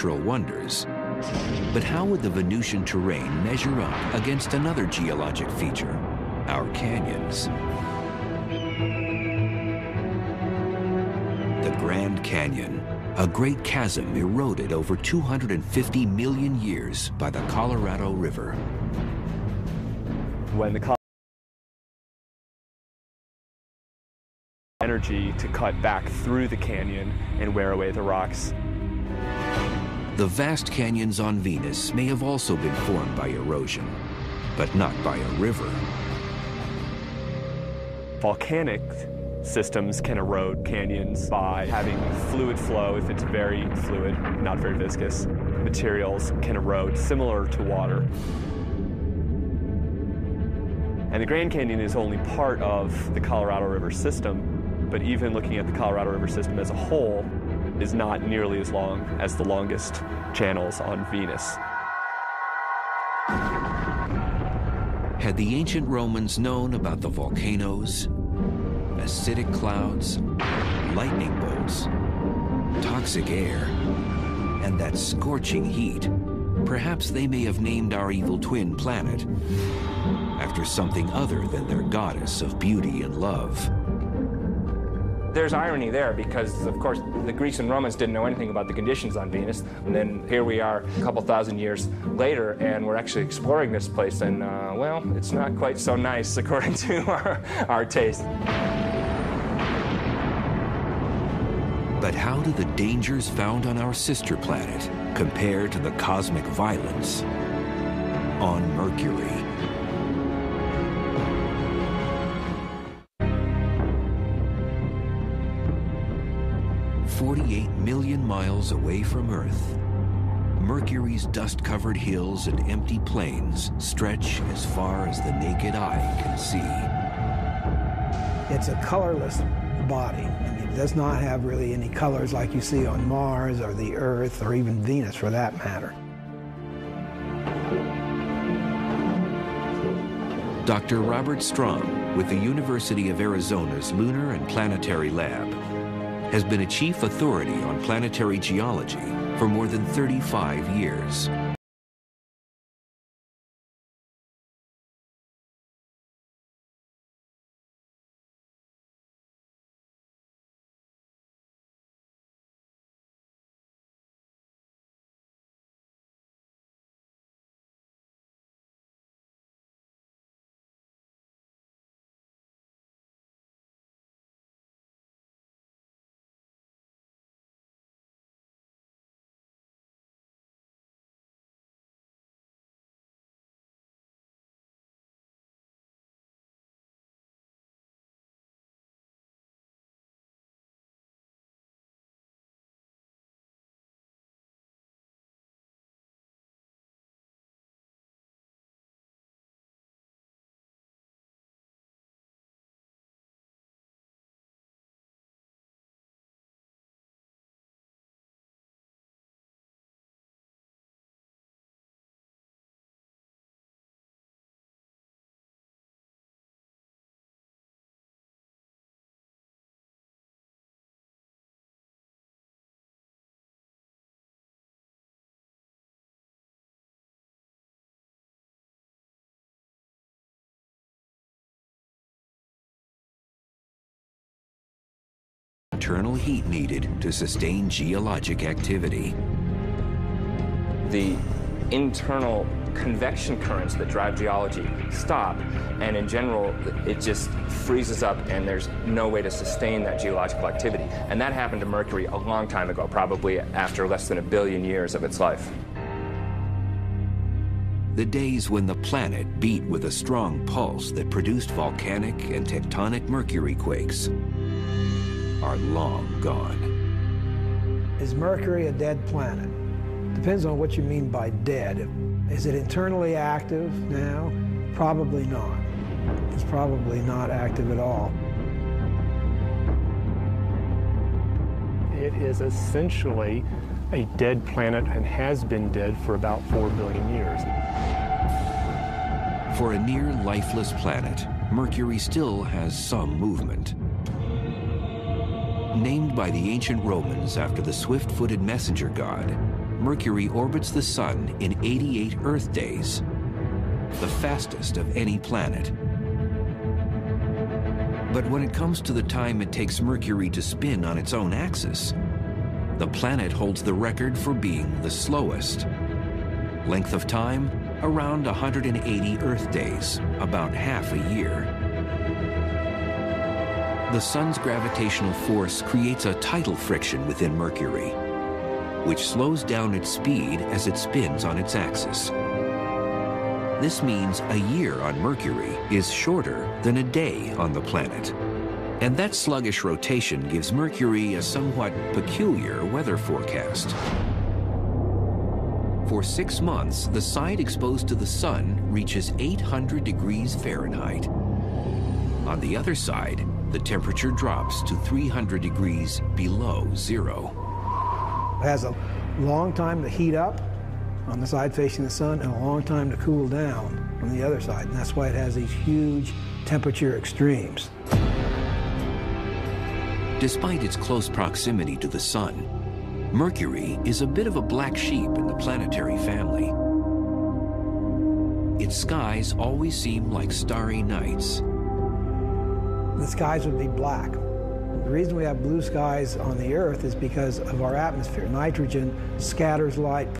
natural wonders. But how would the Venusian terrain measure up against another geologic feature, our canyons? The Grand Canyon, a great chasm eroded over 250 million years by the Colorado River. When the energy to cut back through the canyon and wear away the rocks. The vast canyons on Venus may have also been formed by erosion, but not by a river. Volcanic systems can erode canyons by having fluid flow. If it's very fluid, not very viscous, materials can erode similar to water. And the Grand Canyon is only part of the Colorado River system, but even looking at the Colorado River system as a whole is not nearly as long as the longest channels on Venus. Had the ancient Romans known about the volcanoes, acidic clouds, lightning bolts, toxic air, and that scorching heat, perhaps they may have named our evil twin planet after something other than their goddess of beauty and love. There's irony there because, of course, the Greeks and Romans didn't know anything about the conditions on Venus. And then here we are a couple thousand years later, and we're actually exploring this place. And, well, it's not quite so nice according to our taste. But how do the dangers found on our sister planet compare to the cosmic violence on Mercury? "48 million miles away from Earth, Mercury's dust-covered hills and empty plains stretch as far as the naked eye can see." It's a colorless body. I mean, it does not have really any colors like you see on Mars or the Earth or even Venus for that matter. Dr. Robert Strong with the University of Arizona's Lunar and Planetary Lab has been a chief authority on planetary geology for more than 35 years. Internal heat needed to sustain geologic activity. The internal convection currents that drive geology stop, and in general, it just freezes up and there's no way to sustain that geological activity. And that happened to Mercury a long time ago, probably after less than 1 billion years of its life. The days when the planet beat with a strong pulse that produced volcanic and tectonic Mercury quakes are long gone. Is Mercury a dead planet? Depends on what you mean by dead. Is it internally active now? Probably not. It's probably not active at all. It is essentially a dead planet and has been dead for about 4 billion years. For a near lifeless planet, Mercury still has some movement. Named by the ancient Romans after the swift-footed messenger god, Mercury orbits the Sun in 88 Earth days, the fastest of any planet. But when it comes to the time it takes Mercury to spin on its own axis, the planet holds the record for being the slowest. Length of time, around 180 Earth days, about half a year. The Sun's gravitational force creates a tidal friction within Mercury, which slows down its speed as it spins on its axis. This means a year on Mercury is shorter than a day on the planet. And that sluggish rotation gives Mercury a somewhat peculiar weather forecast. For 6 months, the side exposed to the Sun reaches 800 degrees Fahrenheit. On the other side, the temperature drops to 300 degrees below zero. It has a long time to heat up on the side facing the Sun and a long time to cool down on the other side. And that's why it has these huge temperature extremes. Despite its close proximity to the Sun, Mercury is a bit of a black sheep in the planetary family. Its skies always seem like starry nights. The skies would be black. The reason we have blue skies on the Earth is because of our atmosphere. Nitrogen scatters light,